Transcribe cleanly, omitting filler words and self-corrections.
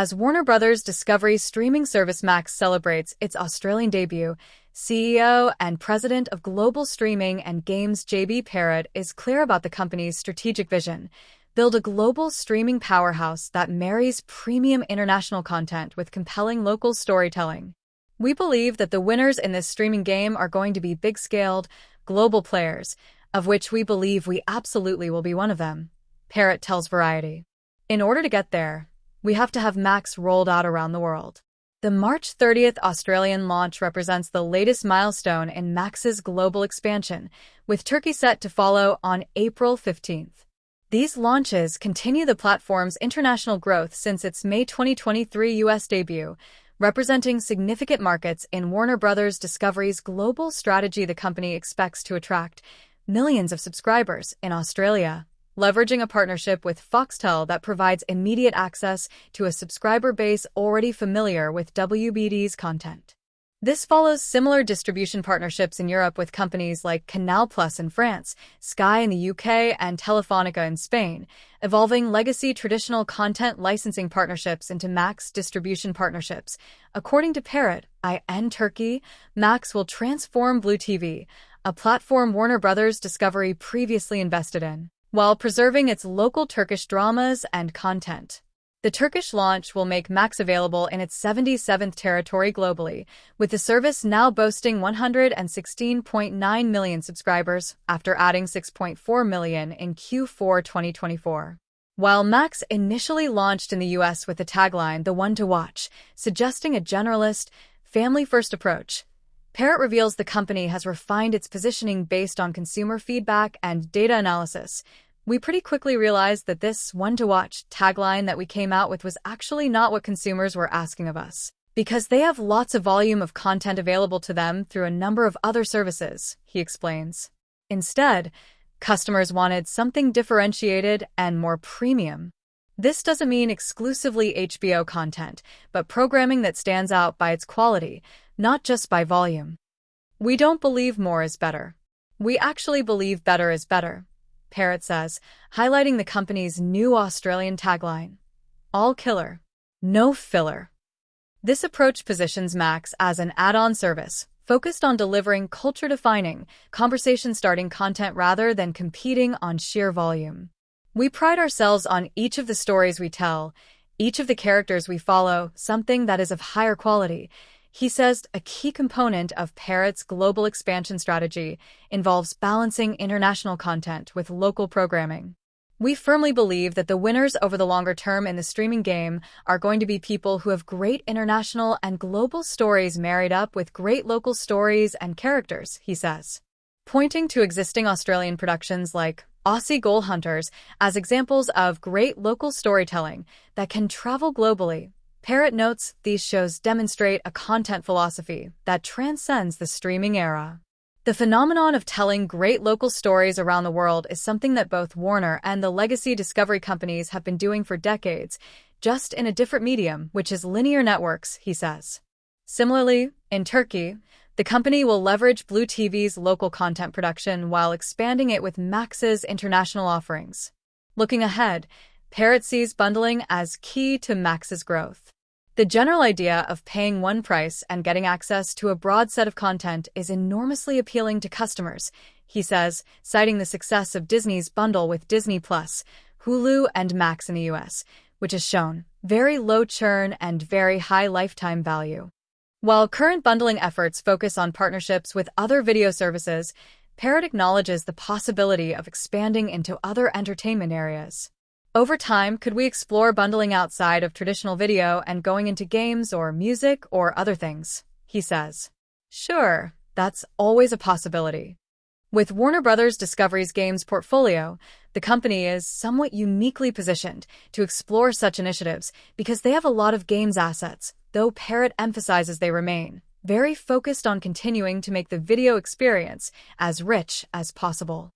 As Warner Bros. Discovery streaming service Max celebrates its Australian debut, CEO and President of Global Streaming and Games JB Perrette is clear about the company's strategic vision: build a global streaming powerhouse that marries premium international content with compelling local storytelling. We believe that the winners in this streaming game are going to be big-scaled, global players, of which we believe we absolutely will be one of them, Perrette tells Variety. In order to get there, we have to have Max rolled out around the world. The March 30th Australian launch represents the latest milestone in Max's global expansion, with Turkey set to follow on April 15th. These launches continue the platform's international growth since its May 2023 U.S. debut, representing significant markets in Warner Bros. Discovery's global strategy. The company expects to attract millions of subscribers in Australia, leveraging a partnership with Foxtel that provides immediate access to a subscriber base already familiar with WBD's content. This follows similar distribution partnerships in Europe with companies like Canal+ in France, Sky in the UK, and Telefonica in Spain, evolving legacy traditional content licensing partnerships into Max distribution partnerships. According to Perrette, at&t Turkey, Max will transform Blue TV, a platform Warner Bros. Discovery previously invested in, while preserving its local Turkish dramas and content. The Turkish launch will make Max available in its 77th territory globally, with the service now boasting 116.9 million subscribers after adding 6.4 million in Q4 2024. While Max initially launched in the US with the tagline "The One to Watch," suggesting a generalist, family-first approach, Perrette reveals the company has refined its positioning based on consumer feedback and data analysis. We pretty quickly realized that this "one to watch" tagline that we came out with was actually not what consumers were asking of us, because they have lots of volume of content available to them through a number of other services, he explains. Instead, customers wanted something differentiated and more premium. This doesn't mean exclusively HBO content, but programming that stands out by its quality, not just by volume. We don't believe more is better. We actually believe better is better, Perrette says, highlighting the company's new Australian tagline: "All killer, no filler." This approach positions Max as an add-on service, focused on delivering culture-defining, conversation-starting content rather than competing on sheer volume. We pride ourselves on each of the stories we tell, each of the characters we follow, something that is of higher quality. He says a key component of Perrette's global expansion strategy involves balancing international content with local programming. We firmly believe that the winners over the longer term in the streaming game are going to be people who have great international and global stories married up with great local stories and characters, he says, pointing to existing Australian productions like Aussie Goal Hunters as examples of great local storytelling that can travel globally. Perrette notes these shows demonstrate a content philosophy that transcends the streaming era. The phenomenon of telling great local stories around the world is something that both Warner and the legacy Discovery companies have been doing for decades, just in a different medium, which is linear networks, he says. Similarly, in Turkey, the company will leverage Blue TV's local content production while expanding it with Max's international offerings. Looking ahead, Perrette sees bundling as key to Max's growth. The general idea of paying one price and getting access to a broad set of content is enormously appealing to customers, he says, citing the success of Disney's bundle with Disney+, Hulu, and Max in the US, which has shown very low churn and very high lifetime value. While current bundling efforts focus on partnerships with other video services, Perrette acknowledges the possibility of expanding into other entertainment areas. Over time, could we explore bundling outside of traditional video and going into games or music or other things? He says. Sure, that's always a possibility. With Warner Bros. Discovery's games portfolio, the company is somewhat uniquely positioned to explore such initiatives because they have a lot of games assets, though Perrette emphasizes they remain very focused on continuing to make the video experience as rich as possible.